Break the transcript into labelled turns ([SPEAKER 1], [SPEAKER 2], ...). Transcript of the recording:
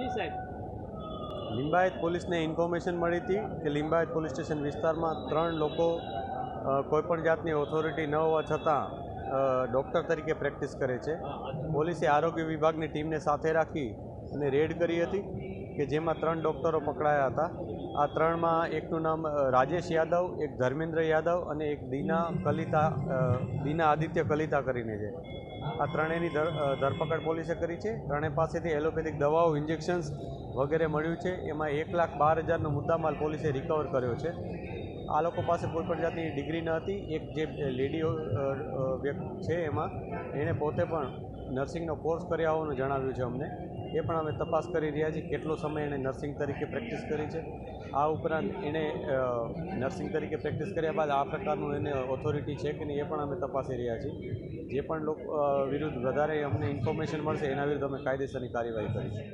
[SPEAKER 1] જી સાહેબ,
[SPEAKER 2] લિંબાયત પોલીસને ઇન્ફોર્મેશન મળી હતી કે લિંબાયત પોલીસ સ્ટેશન વિસ્તારમાં 3 લોકો કોઈપણ જાતની ઓથોરિટી ન હોવા છતાં ડૉક્ટર તરીકે પ્રેક્ટિસ કરે છે. પોલીસે આરોગ્ય વિભાગની ટીમને સાથે રાખી અને રેડ કરી હતી કે જેમાં 3 ડૉક્ટરો પકડાયા હતા. આ 3માં એકનું નામ રાજેશ યાદવ, એક ધર્મેન્દ્ર યાદવ અને એક દીના આદિત્ય કલિતા કરીને છે. આ ત્રણેયની ધરપકડ પોલીસે કરી છે. ત્રણેય પાસેથી એલોપેથિક દવાઓ, ઇન્જેક્શન્સ વગેરે મળ્યું છે. એમાં 1,12,000નો મુદ્દામાલ પોલીસે રિકવર કર્યો છે. આ લોકો પાસે કોઈપણ જાતની ડિગ્રી ન હતી. એક જે લેડી વ્યક્તિ છે એમાં એણે પોતે પણ નર્સિંગનો કોર્સ કર્યા હોવાનું જણાવ્યું છે અમને. એ પણ અમે તપાસ કરી રહ્યા છીએ કેટલો સમય એણે નર્સિંગ તરીકે પ્રેક્ટિસ કરી છે. આ ઉપરાંત એણે નર્સિંગ તરીકે પ્રેક્ટિસ કર્યા બાદ આ પ્રકારનું એને ઓથોરિટી છે કે નહીં એ પણ અમે તપાસી રહ્યા છીએ. જે પણ લોકો વિરુદ્ધ વધારે અમને ઇન્ફોર્મેશન મળશે એના વિરુદ્ધ અમે કાયદેસરની કાર્યવાહી કરીશું.